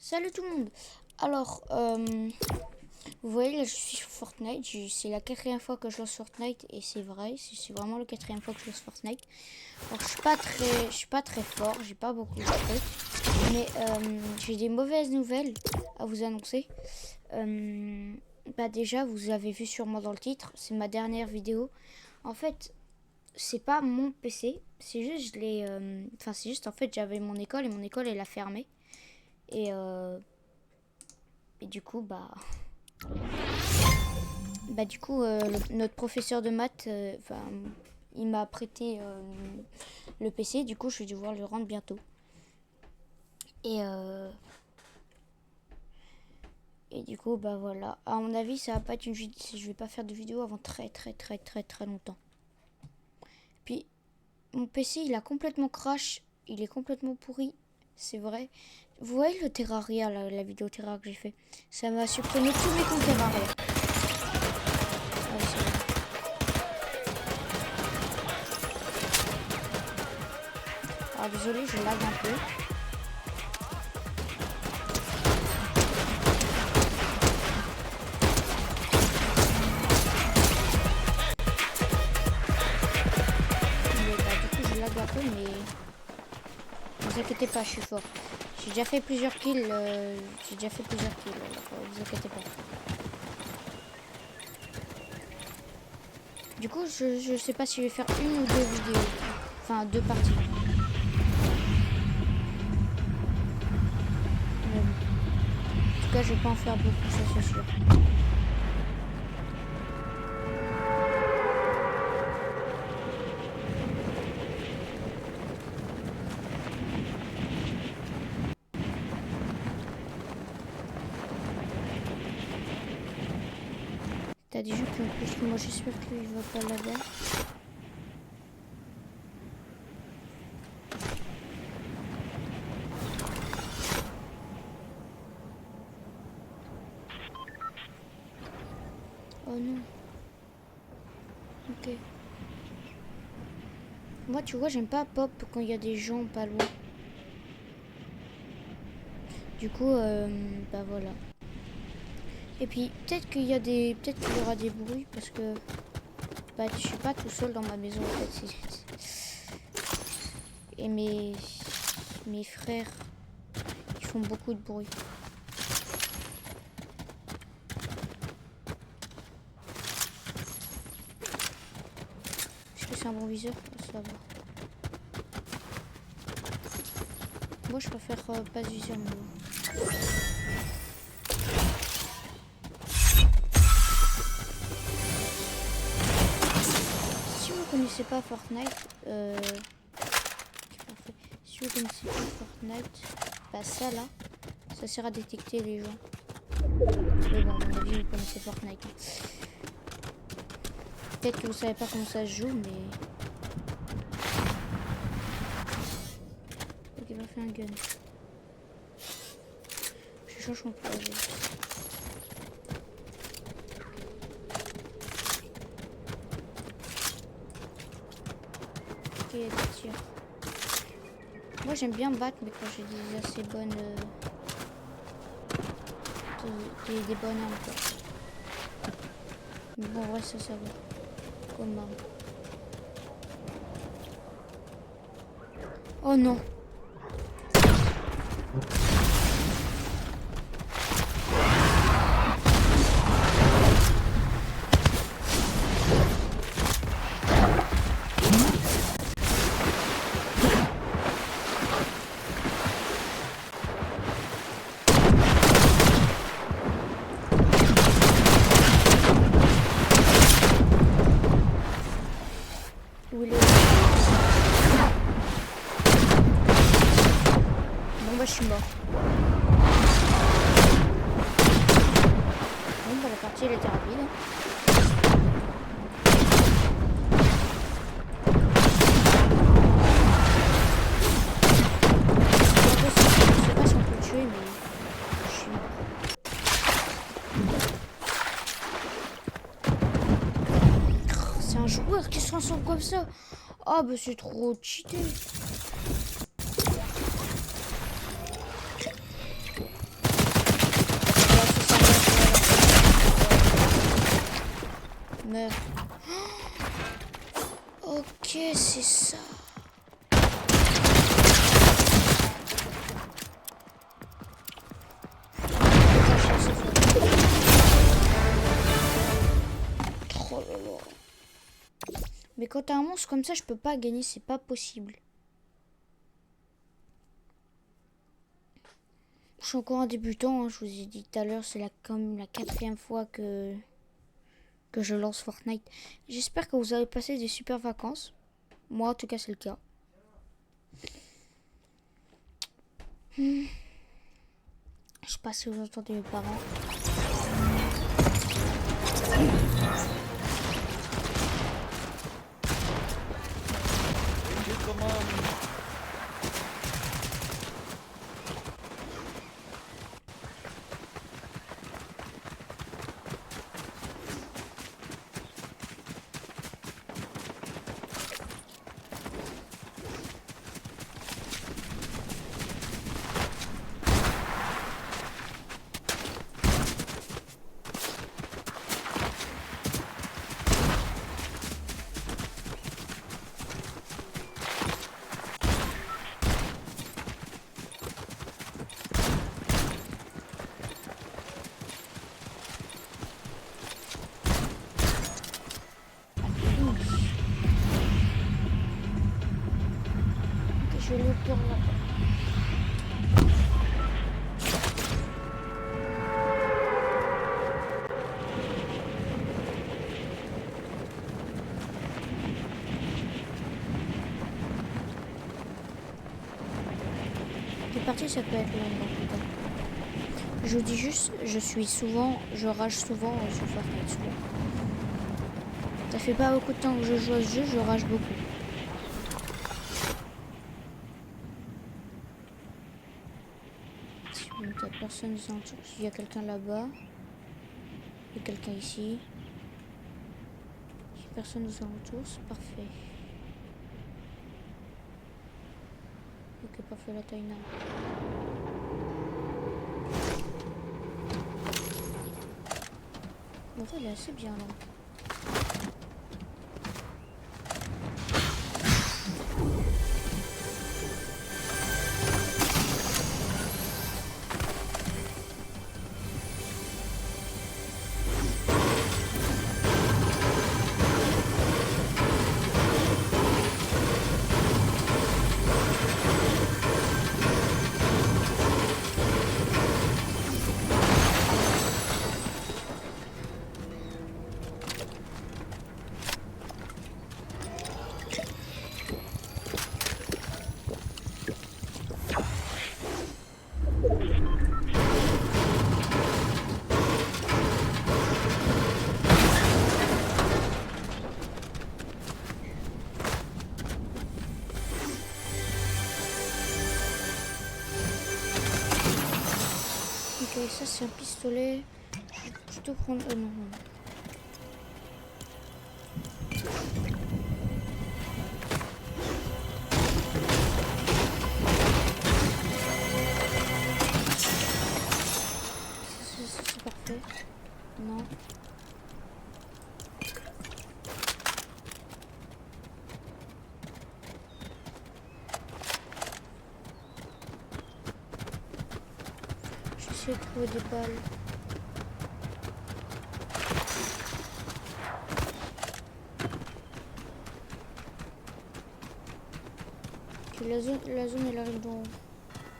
Salut tout le monde. Alors, vous voyez là, je suis sur Fortnite. C'est la 4e fois que je lance Fortnite et c'est vrai, c'est vraiment la 4e fois que je lance Fortnite. Alors, je suis pas très fort, j'ai pas beaucoup de trucs, mais j'ai des mauvaises nouvelles à vous annoncer. Bah déjà, vous avez vu sûrement dans le titre, c'est ma dernière vidéo. En fait, c'est pas mon PC, c'est juste c'est juste en fait j'avais mon école et mon école elle a fermé et du coup notre professeur de maths il m'a prêté le PC, du coup je vais devoir le rendre bientôt et du coup bah voilà, à mon avis ça va pas être une vidéo, je vais pas faire de vidéo avant très longtemps. Puis mon PC il a complètement crash, il est complètement pourri, c'est vrai. Vous voyez le Terraria, la vidéo Terraria que j'ai fait, ça m'a supprimé tous mes comptes Terraria. Alors désolé, je lag un peu. Du coup je lag un peu, mais ne vous inquiétez pas, je suis fort. J'ai déjà fait plusieurs kills, alors vous inquiétez pas. Du coup, je sais pas si je vais faire une ou deux vidéos. Enfin, deux parties. Mais bon. En tout cas, je vais pas en faire beaucoup, ça c'est sûr. T'as des jeux qui ont plus que moi, j'espère qu'il va pas là-bas. Oh non. Ok. Moi, tu vois, j'aime pas pop quand il y a des gens pas loin. Du coup, bah voilà. Et puis, peut-être qu'il y aura des bruits parce que bah, je suis pas tout seul dans ma maison en fait. Et mes frères, ils font beaucoup de bruit. Est-ce que c'est un bon viseur? Ça va. Moi, je préfère pas de viseur, mais bon. Si vous connaissez pas Fortnite, si vous connaissez pas Fortnite, bah ça là, ça sert à détecter les gens. Mais bon, à mon avis, vous connaissez Fortnite. Peut-être que vous savez pas comment ça se joue, mais... Ok, il m'a fait un gun. Je change mon projet. Ok, il y a des tirs. Moi j'aime bien me battre, mais quand j'ai des assez bonnes... des bonnes armes quoi. Mais bon, en vrai ça va. Comme arme. Oh non. Où il est? Bon bah je suis mort. Bon bah la partie elle était rapide. Je sais pas si on peut le tuer, mais je suis mort. C'est un joueur qui se transforme comme ça. Oh bah c'est trop cheaté. c'est ça? Oh là là. Mais quand t'as un monstre comme ça, je peux pas gagner, c'est pas possible. Je suis encore un débutant, hein, je vous ai dit tout à l'heure, c'est quand même la 4e fois que je lance Fortnite. J'espère que vous avez passé des super vacances. Moi, en tout cas, c'est le cas. Je sais pas si vous entendez mes parents. Je vais le tour là. Les parties, ça peut être long. Je vous dis juste, je rage souvent sur Fortnite. Souvent. Ça fait pas beaucoup de temps que je joue à ce jeu, je rage beaucoup. Il n'y a personne aux alentours. Il y a quelqu'un là-bas. Il y a quelqu'un ici. Il n'y a personne aux alentours, c'est parfait. Ok, parfait, la taille. En fait, elle est assez bien là. Ok, ça c'est un pistolet. Je vais plutôt prendre... non. C'est parfait. Non. J'essaie de trouver des balles. Ok, la zone elle arrive dans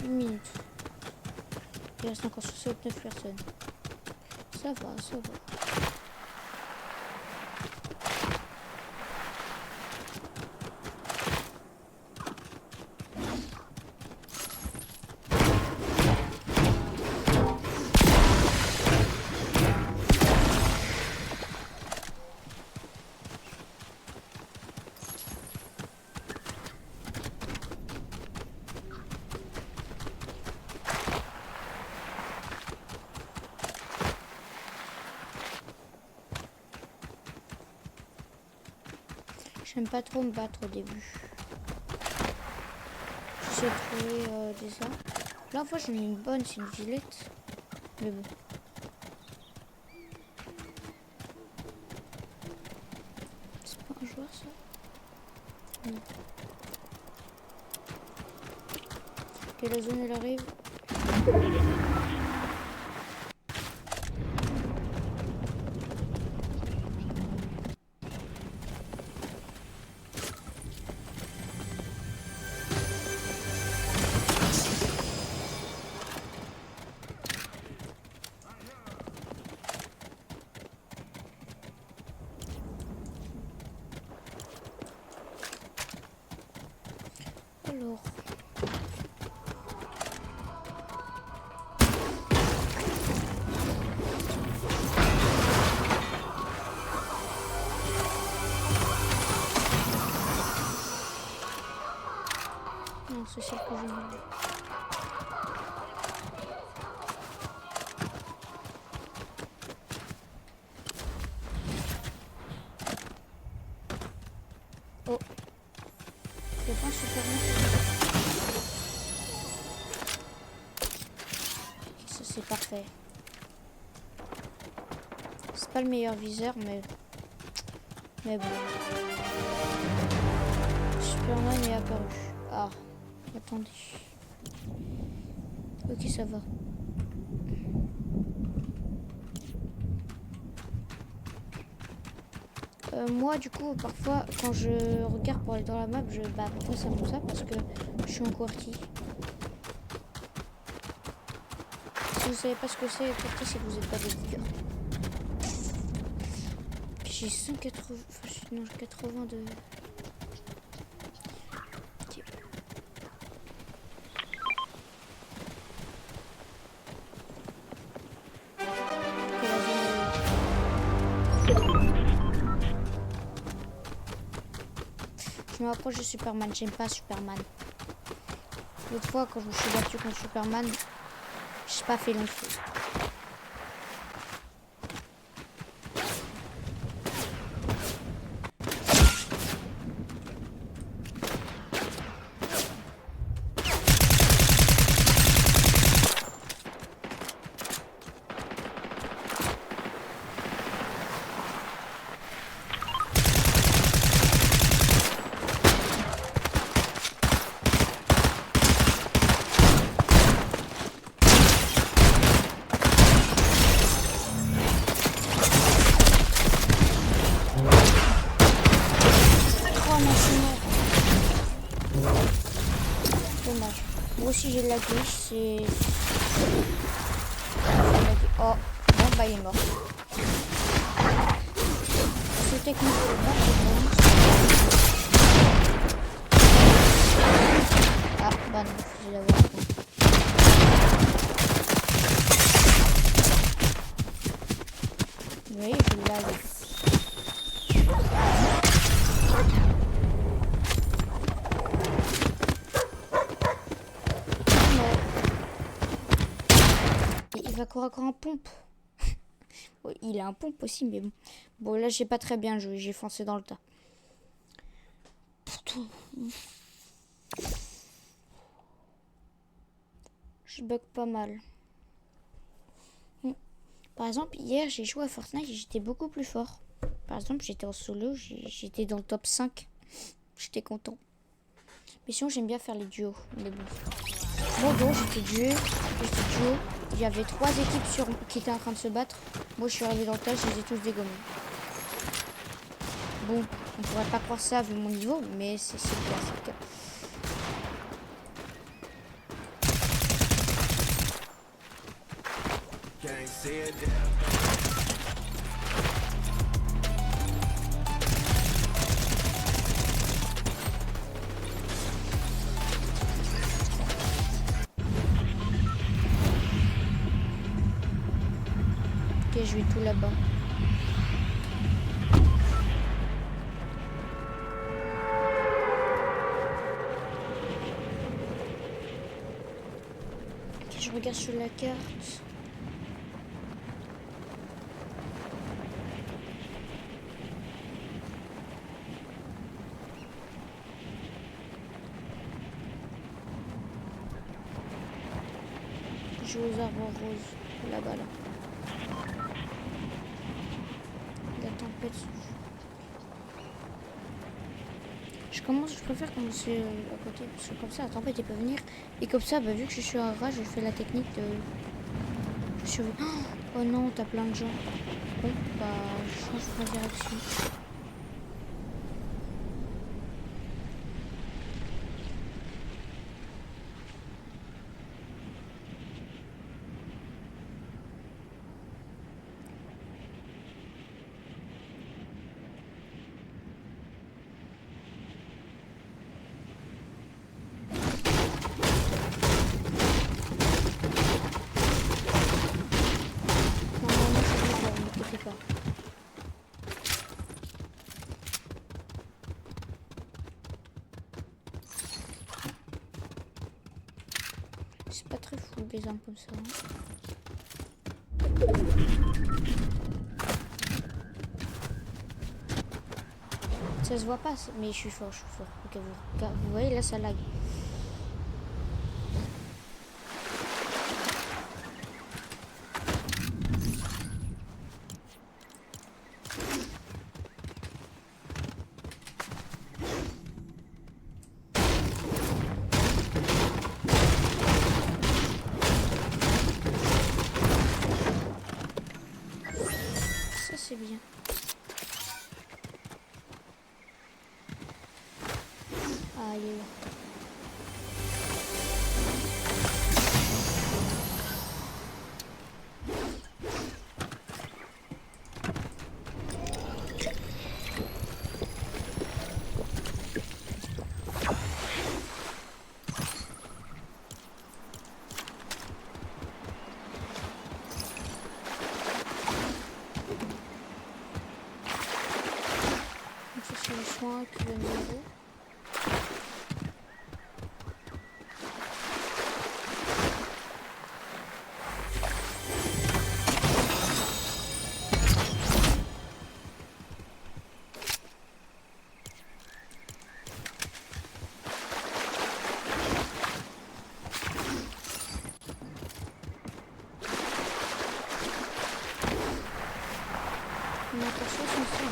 1 minute. Il reste encore 69 personnes. Ça va, ça va. J'aime pas trop me battre au début. J'essaie de trouver des armes. Là, en fait, j'en ai une bonne, c'est une violette. Mais bon. C'est pas un joueur, ça. Ok, la zone elle arrive. Alors. Non, c'est celle que je veux. Oh. Je pense super bien. Ça c'est parfait. C'est pas le meilleur viseur, mais bon. Superman est apparu. Ah, attendez. Ok, ça va. Moi, du coup, parfois, quand je regarde pour aller dans la map, parfois ça monte ça parce que je suis en QWERTY. Si vous savez pas ce que c'est, QWERTY, c'est que vous n'êtes pas des geekers. J'ai 180... non, 80 de... Okay. Je me rapproche de Superman, j'aime pas Superman. L'autre fois, quand je me suis battu contre Superman, j'ai pas fait long feu. Dommage. Moi aussi j'ai de la glitch, c'est... Oh, bon bah il est mort. Ce technique est bon, ah bah non, je vais l'avoir. Oui, je l'avais. Il va corps à corps en pompe. Oui, il a un pompe aussi, mais bon. Bon, là, j'ai pas très bien joué. J'ai foncé dans le tas. Je bug pas mal. Par exemple, hier, j'ai joué à Fortnite et j'étais beaucoup plus fort. Par exemple, j'étais en solo, j'étais dans le top 5. J'étais content. Mais sinon, j'aime bien faire les duos. Mais bon. Bon, donc, j'étais duo. Il y avait 3 équipes qui étaient en train de se battre. Moi, je suis arrivé dans le tas, je les ai tous dégommés. Bon, on pourrait pas croire ça vu mon niveau, mais c'est le cas. Ok, je vais tout là-bas. Ok, je regarde sur la carte. Je joue aux arbres roses. Là-bas, là. La tempête. Je préfère commencer à côté, parce que comme ça la tempête elle peut venir. Et comme ça, bah, vu que je suis un rat, je fais la technique de... Oh non, t'as plein de gens. Bon, bah, je change ma direction. Normalement, c'est bon, ne t'inquiète pas. C'est pas très fou les armes comme ça. Hein. Ça se voit pas, mais je suis fort, je suis fort. Ok, vous voyez là, ça lag. Ça c'est bien. Ah, il est là. Donc ça c'est le soin qui va nous aider. On aperçoit son soin.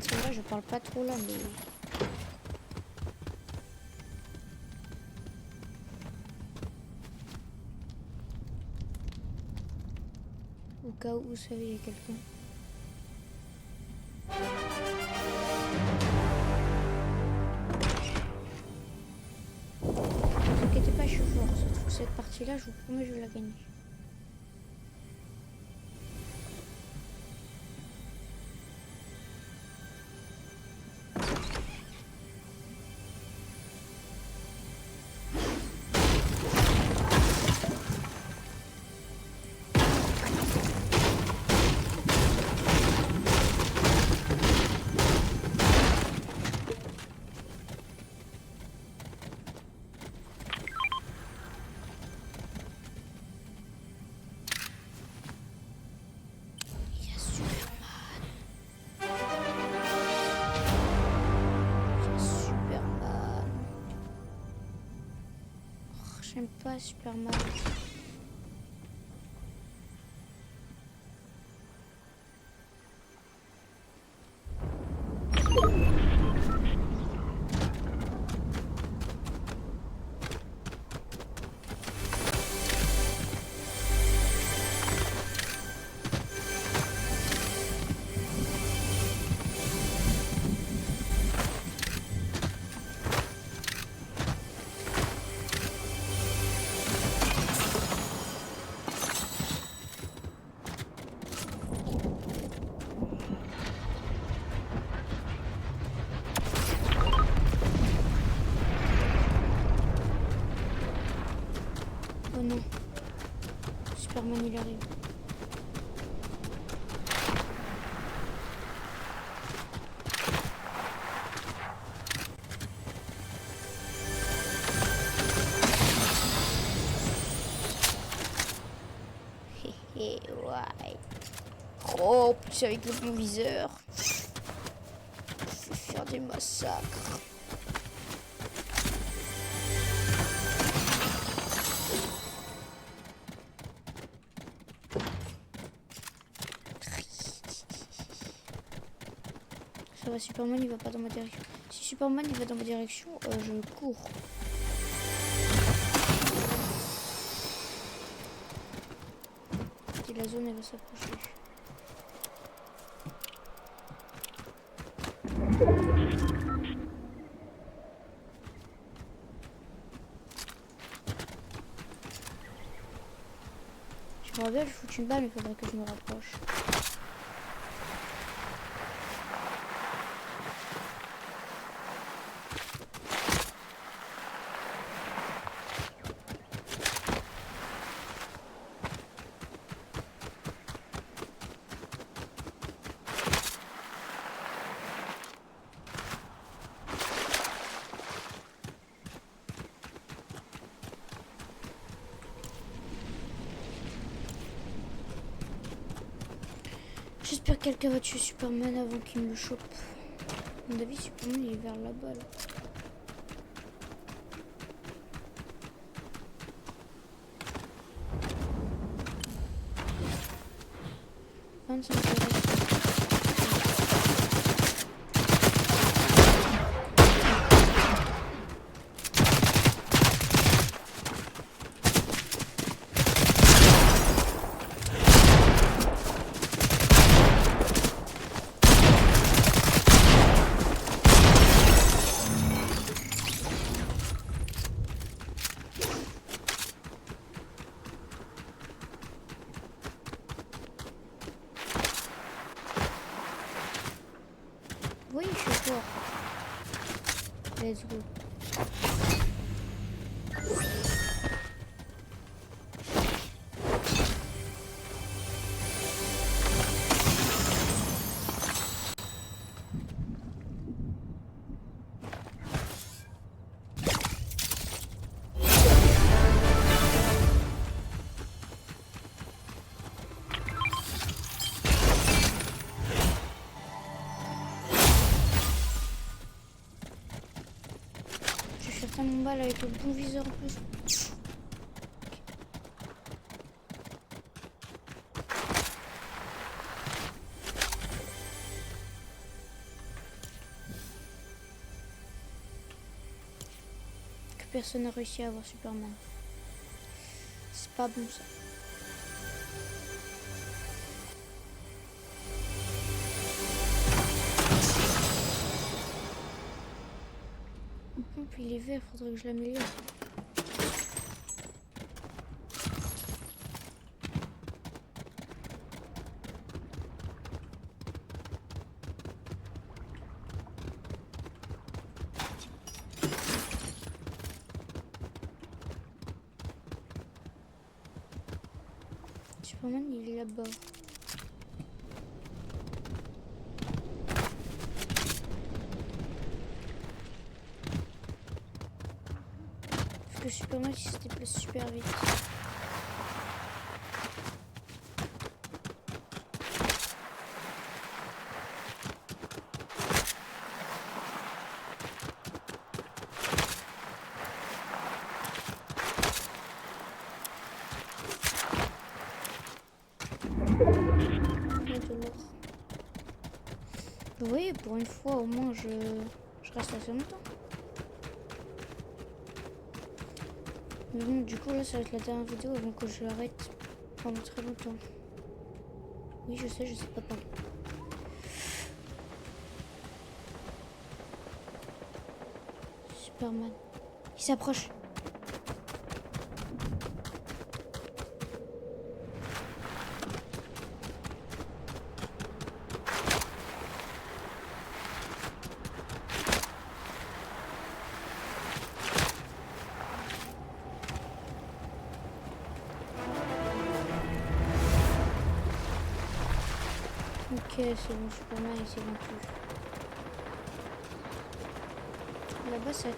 C'est vrai, je parle pas trop là, mais... Au cas où vous savez, il y a quelqu'un. Ne vous inquiétez pas, je suis fort. Cette partie-là, je vous promets, je vais la gagner. J'aime pas Superman. Superman il arrive. Hé ouais. Oh, plus avec le bon viseur. Je vais faire des massacres. Ça va, Superman il va pas dans ma direction. Si Superman il va dans ma direction, je cours. Et la zone elle va s'approcher. Je me rappelle, je fous une balle, mais il faudrait que je me rapproche. J'espère que quelqu'un va tuer Superman avant qu'il me le chope. À mon avis, Superman il est vers là-bas là. Oui, je suis fort. Let's go. Mon balle avec le bon viseur en plus. Que personne n'a réussi à avoir Superman. C'est pas bon ça. Puis il est vert, faudrait que je l'améliore. Superman il est là-bas. Le Superman il se déplace super vite. Oui, pour une fois au moins je reste assez longtemps. Mais bon, du coup, là, ça va être la dernière vidéo avant que je l'arrête pendant très longtemps. Oui, je sais pas parler. Superman. Il s'approche. Ok, c'est bon, Superman il s'est vaincu. Là-bas, ça...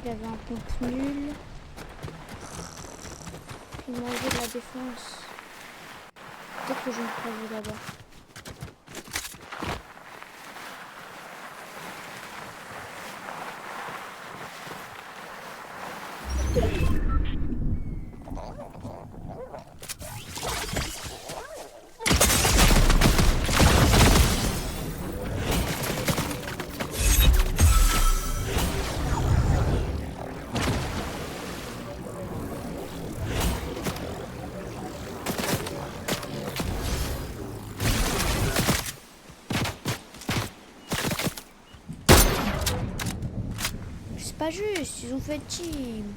Il avait un compte nul. Il mangeait de la défense. Peut-être que je me croisais là-bas. C'est pas juste, ils ont fait team.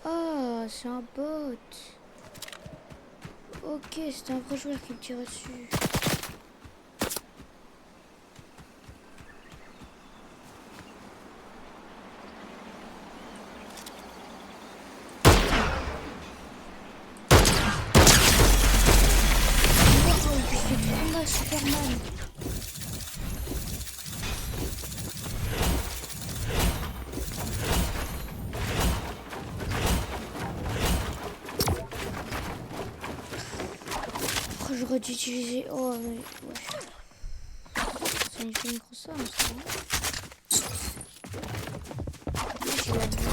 Ah, c'est un bot. Ok, c'est un vrai joueur qui me tire dessus. Superman. Oh, j'aurais dû utiliser. Oh, mais ouais. C'est une fille Microsoft, ça. Je l'abuse.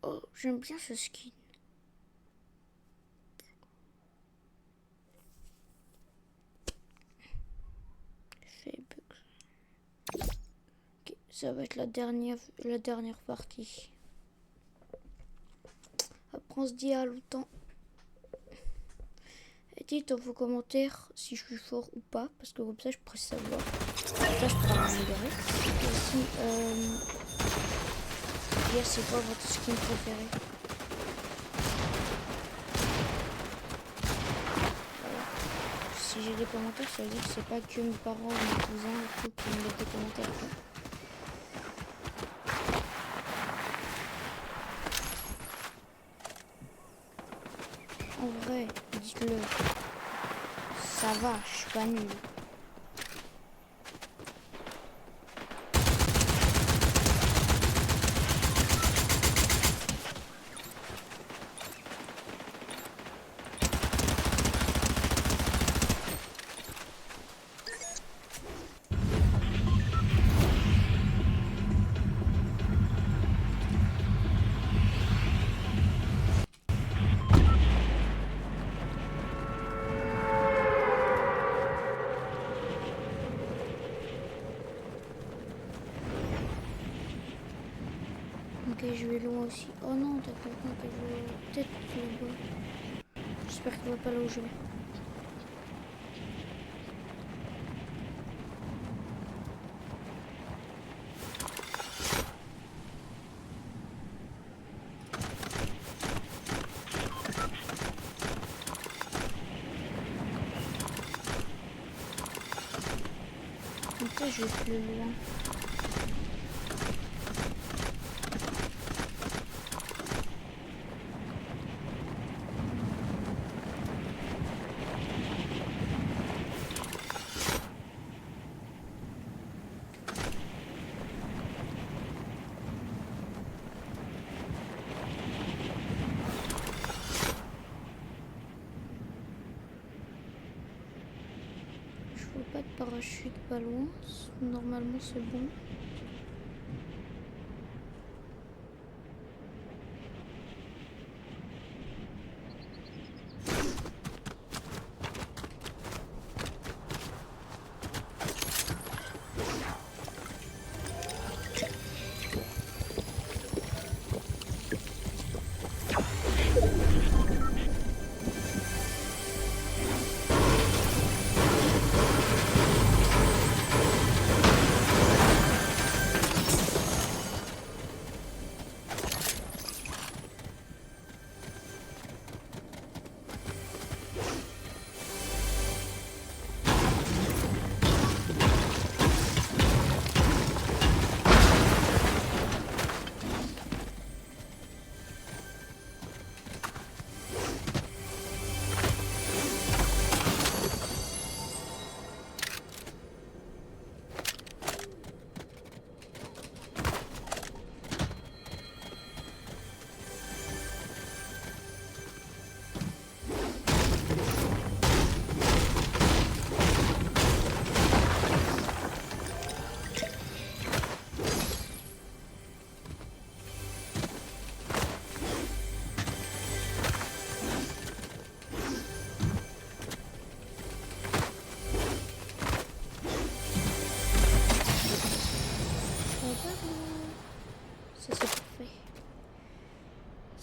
Oh, j'aime bien ce skin. Ok, ça va être la dernière partie. Après on se dit à longtemps. Et dites dans vos commentaires si je suis fort ou pas, parce que comme ça je pourrais savoir. Ça je pourrais m'améliorer. Et aussi, dire c'est quoi votre skin préféré. Si j'ai des commentaires, ça veut dire que c'est pas que mes parents ou mes cousins ou tout qui me mettent des commentaires. En vrai, dites-le. Ça va, je suis pas nulle. Ok, je vais loin aussi. Oh non, t'as quelqu'un qui veut peut-être là-bas. J'espère qu'il va pas là où je vais. Comme ça, je vais plus loin. Je vois pas de parachute pas loin. Normalement, c'est bon.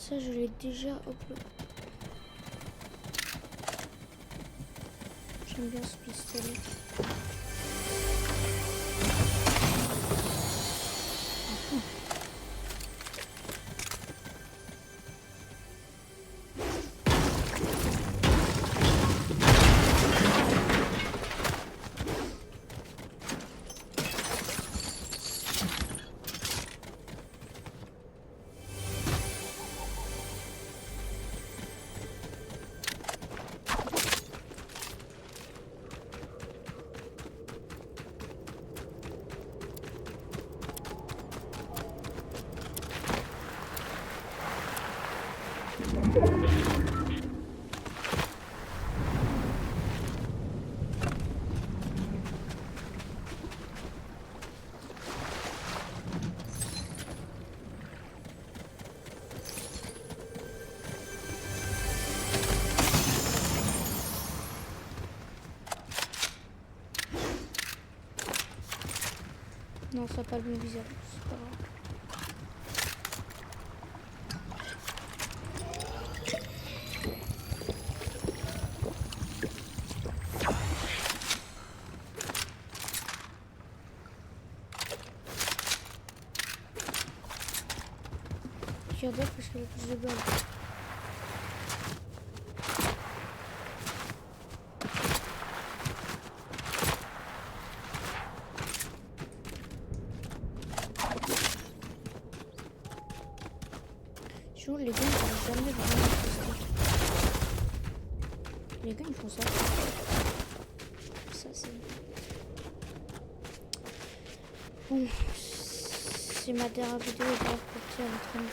Ça, je l'ai déjà. Hop là. J'aime bien ce pistolet. Non, ça n'a pas le même visage, c'est pas grave. Regardez parce qu'il y a plus de balles. Je trouve les gars ils font jamais vraiment les gars ils font ça. Ça c'est... Bon, c'est ma dernière vidéo et grave pour tirer à l'entraînement.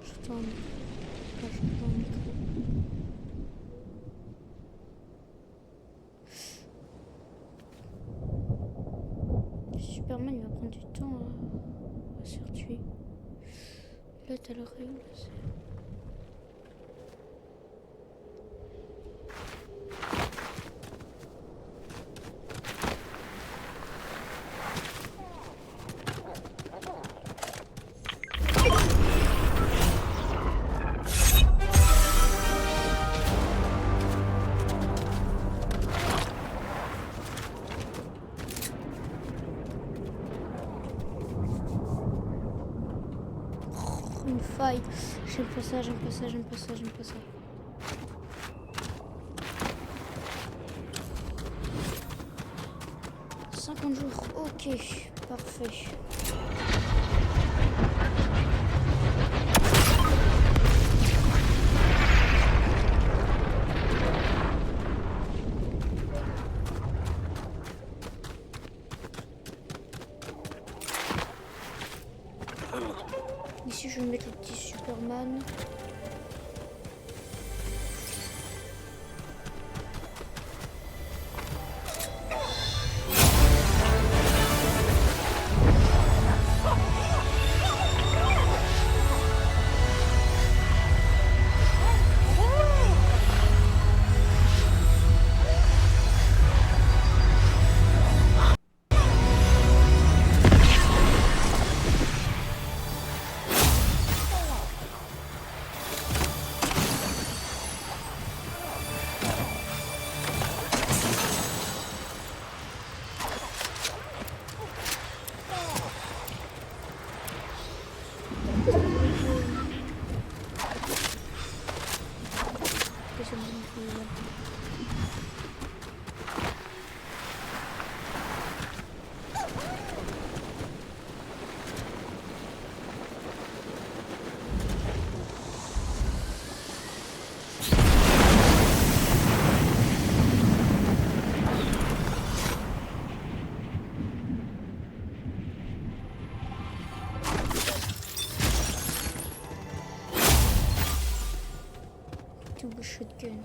Je tourne. Je tourne le micro. Superman il va prendre du temps à se faire tuer. Là t'as le règle. Une faille. J'aime pas ça, j'aime pas ça, j'aime pas ça, j'aime pas ça. « 50 jours, ok, parfait. » Ici, je vais mettre le petit Superman. Double shotgun.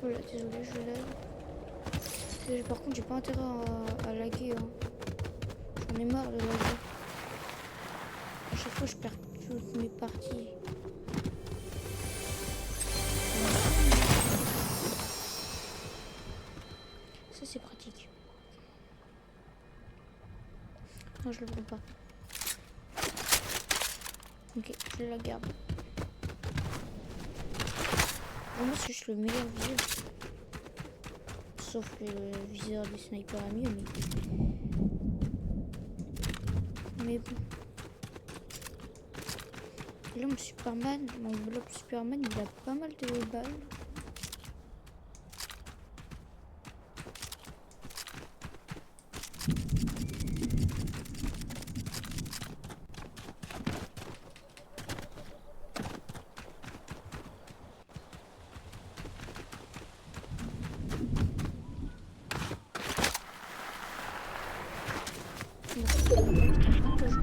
Voilà, désolé, je lève. Par contre, j'ai pas intérêt à laguer. Hein. J'en ai marre de laguer. À chaque fois, je perds toutes mes parties. Ça c'est pratique. Non, je le prends pas. Ok, je la garde. Pour moi, c'est juste le meilleur viseur. Sauf que le viseur des snipers a mieux, mais bon. Là, mon Superman, mon bloc Superman, il a pas mal de balles.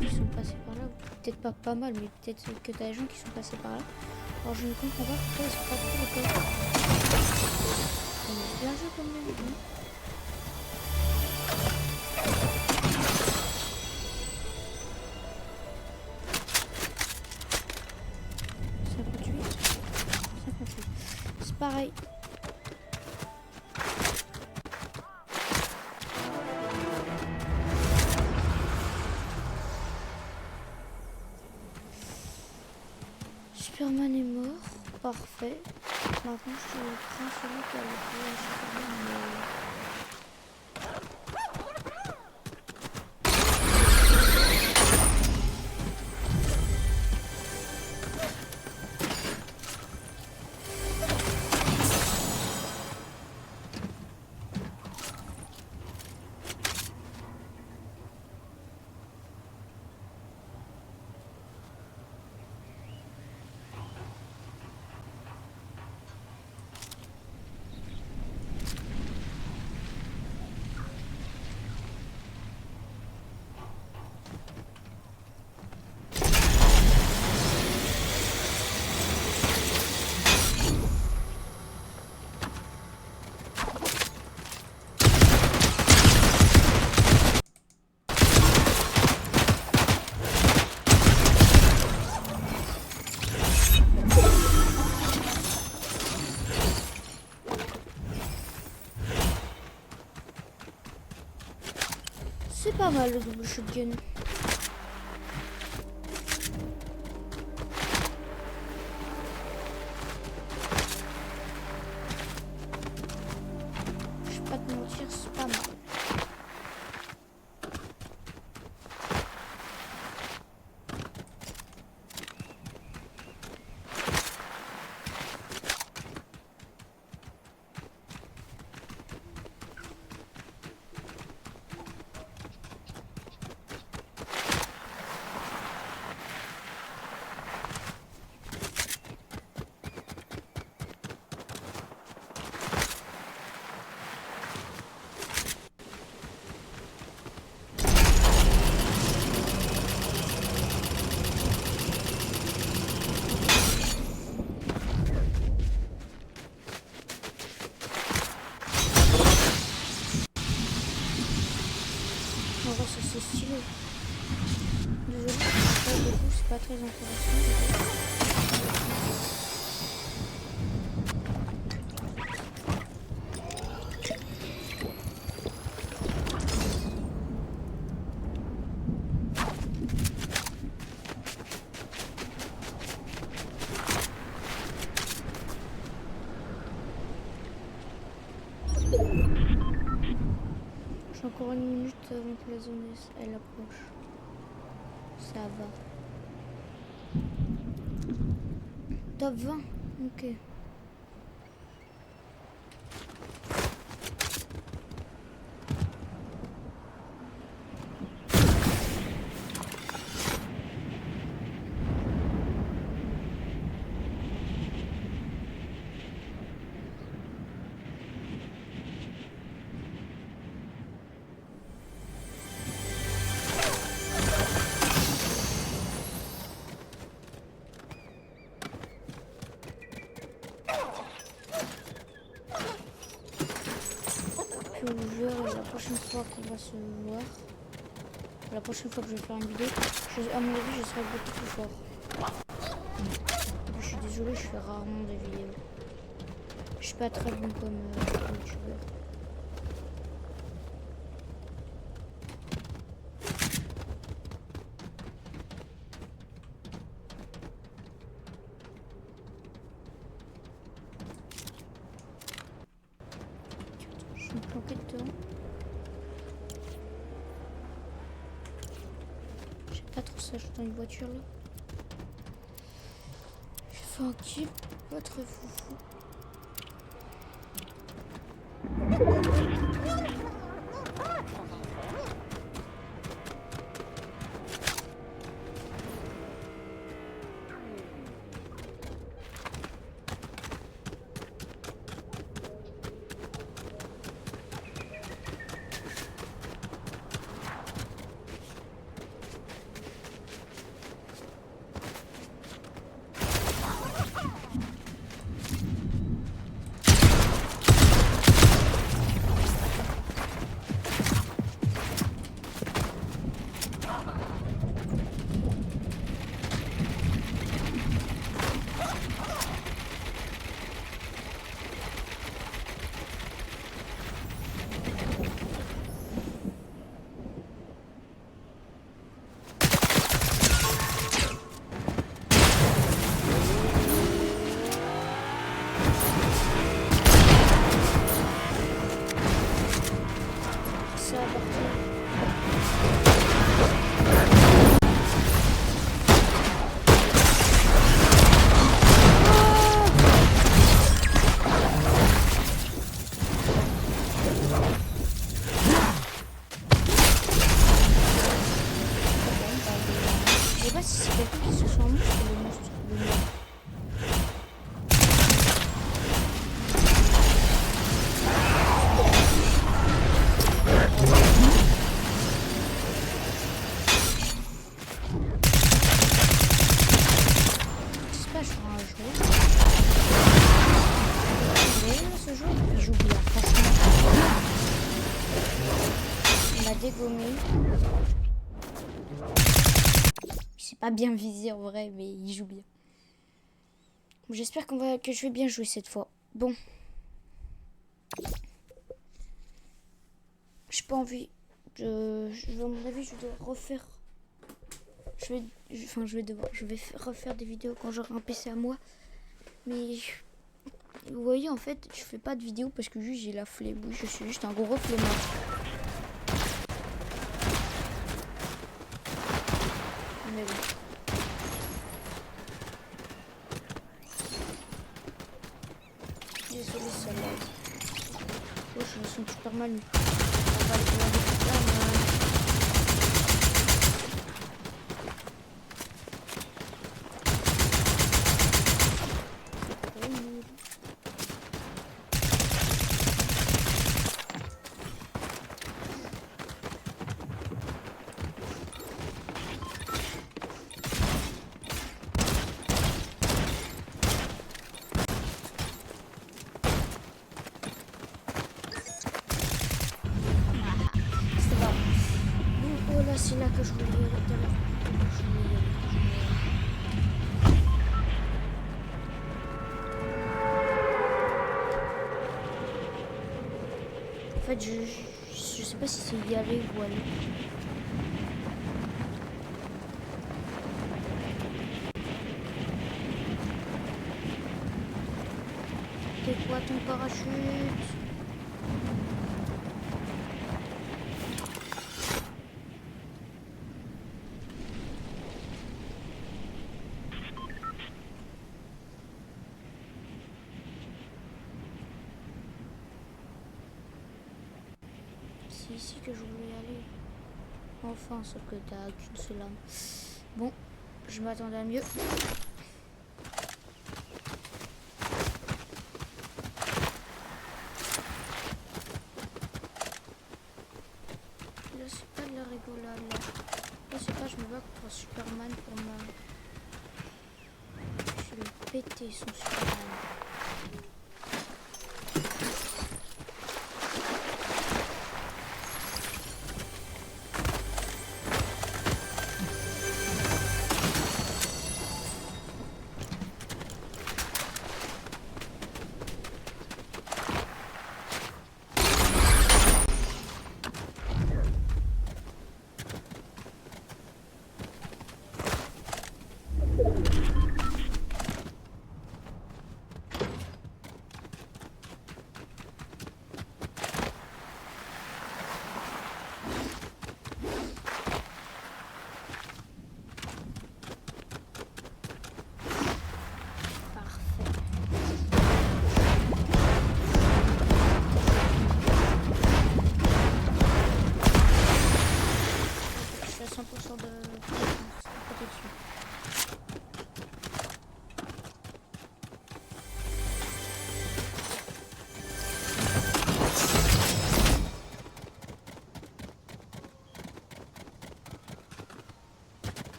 Qui sont passés par là, peut-être pas mal, mais peut-être que t'as des gens qui sont passés par là. Alors je ne comprends pas pourquoi ils sont pas pris le code. On est bien joué comme même. 58. C'est pareil. Superman est mort, parfait. Maintenant je prends celui qui a le plus à Superman. C'est pas mal le double shotgun. Je vais pas te mentir, c'est pas mal. Ça c'est stylé. Désolé, c'est pas très intéressant. J'ai encore une minute avant que la zone elle approche. Ça va. Top 20. Ok. La prochaine fois qu'on va se voir, la prochaine fois que je vais faire une vidéo, à mon avis je serai beaucoup plus fort. Je suis désolée, je fais rarement des vidéos. Je suis pas très bon comme youtubeur. Je vais me planquer dedans. J'ai pas trop ça, je suis dans une voiture là. J'ai fait un kill, pas très foufou. C'est pas bien visé en vrai, mais il joue bien. J'espère que je vais bien jouer cette fois. Bon. J'ai pas envie. À mon avis, je dois refaire. Je vais refaire des vidéos quand j'aurai un PC à moi. Mais vous voyez, en fait, je fais pas de vidéos parce que juste j'ai la flemme. Je suis juste un gros flemmard. Mais bon. Désolé, celle-là. Oh, je me sens super mal. On va aller voir des trucs là, c'est là que je voulais y aller tout à l'heure. En fait, je sais pas si c'est y aller ou aller. C'est quoi ton parachute? C'est ici que je voulais aller. Enfin, sauf que t'as qu'une seule âme. Bon, je m'attendais à mieux. Là, c'est pas de la rigolade. Là, c'est pas je me bats contre Superman pour ma... Je vais péter son Superman.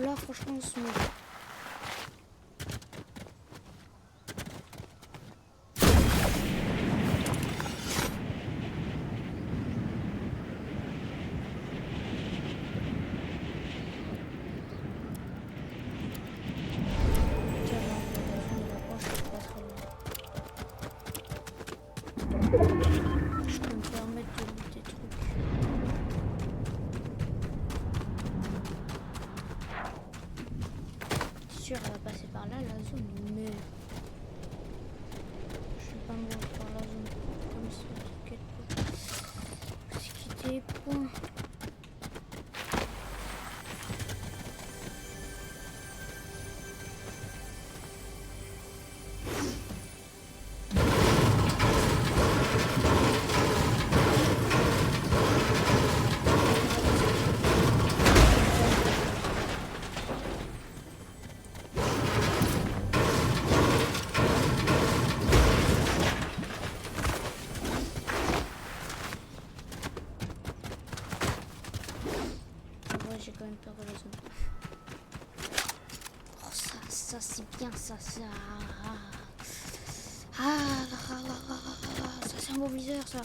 Là, franchement, on se met. Je peux me permettre de mettre des trucs. C'est sûr, elle va passer par là, la zone, mais je vais pas mourir par la zone comme ça, t'inquiète pas. C'est quitter, point. J'ai quand même peur de la zone. Oh, ça c'est bien, ça. Ça c'est un beau viseur, ça.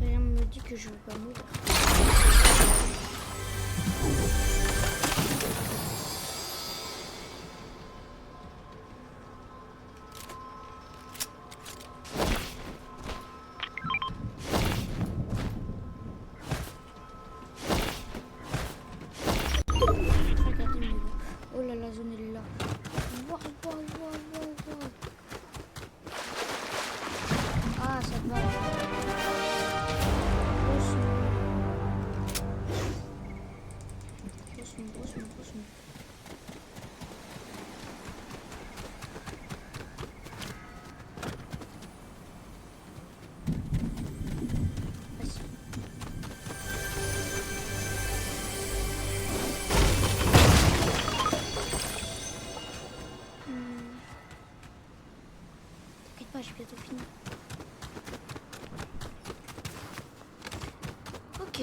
Rien me dit que je vais pas mourir. Regardez mes gars. Oh là, la zone elle est là. Wow. Ah, ça va. Doucement. Vas-y. T'inquiète pas, j'ai bientôt fini. Ok.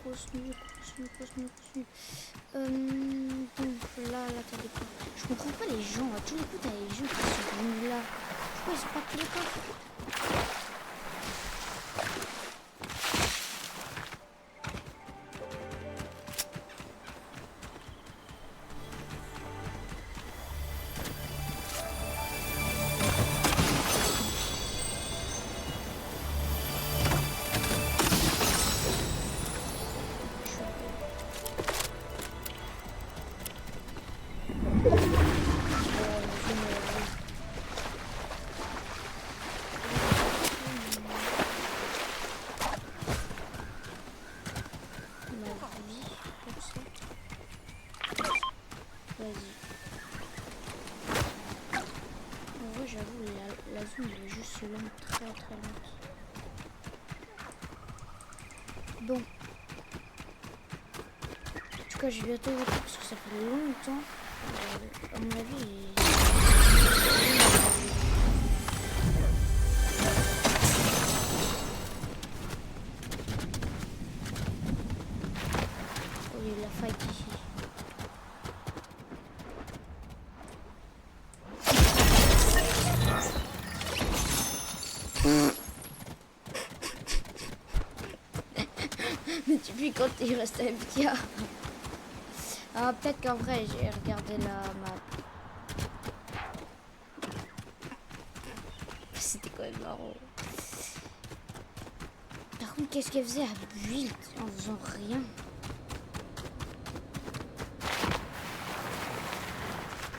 Continue. Donc là, t'as des coups. Je comprends pas les gens. À tous les coups, t'as les gens qui sont venus là. Pourquoi ils sont pas tous les coffres? La zone elle est juste lente, très lente. Bon. En tout cas, j'ai bientôt voté parce que ça fait longtemps. À mon avis, oh, il y a eu la fight ici. Mais depuis quand il reste à MTA? Ah, peut-être qu'en vrai, j'ai regardé la map. C'était quand même marrant. Par contre, qu'est-ce qu'elle faisait à build en faisant rien?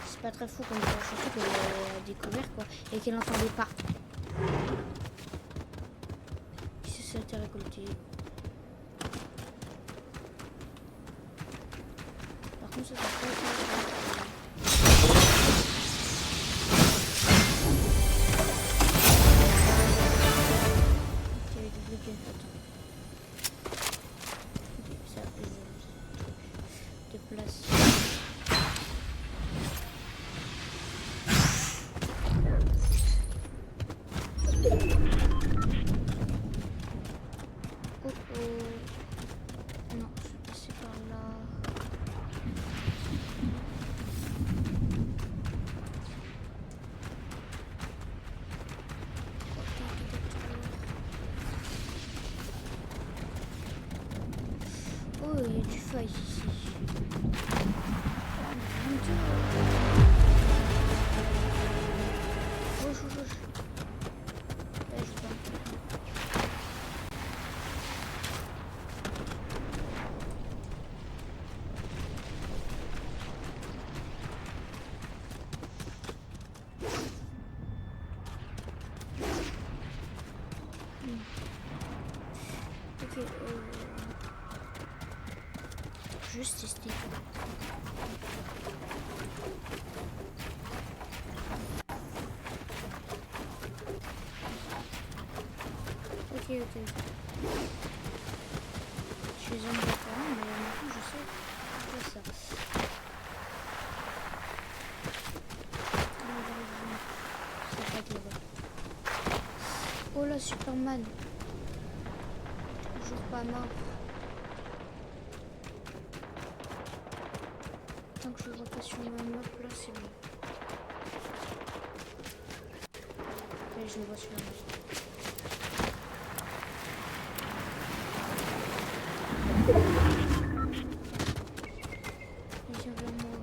C'est pas très fou comme ça, surtout que découvert quoi. Et qu'elle n'entendait pas. Si ça a été récolté. Par contre ça n'a pas été récolté. Ok, débloqué une photo. Ok, ça je déplace. Oh oh. Non, je vais passer par là. Oh, il y a du feu ici. Oh mon dieu. Wesh, wesh, wesh. Là, je vois. Ok, juste tester. Ok, ok, ok. Je suis un d'accord, mais maintenant je sais faire ça. Ça va être là-bas. Oh là, Superman. Toujours pas mort. Tant que je le vois pas sur ma map là, c'est bon. Et je le vois sur la map. Il vient vers moi.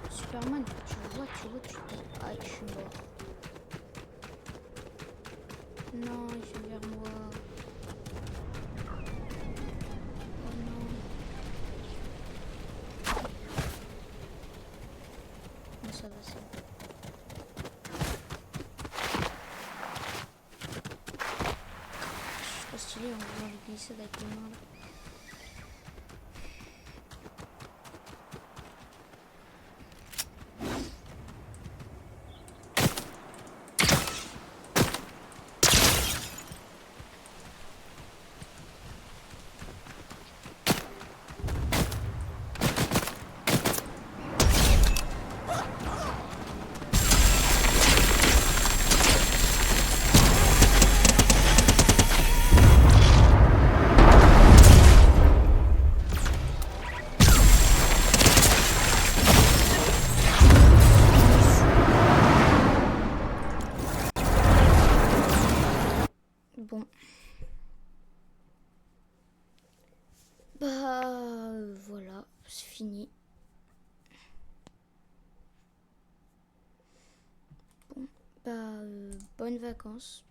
Superman, tu vois, Ah, je suis mort. Non, il vient vers moi. Oh non. Non, ça va, c'est bon. Je suis trop stylé, on va lui glisser avec les mains là. Bon. Bah voilà, c'est fini. Bon, bah bonnes vacances.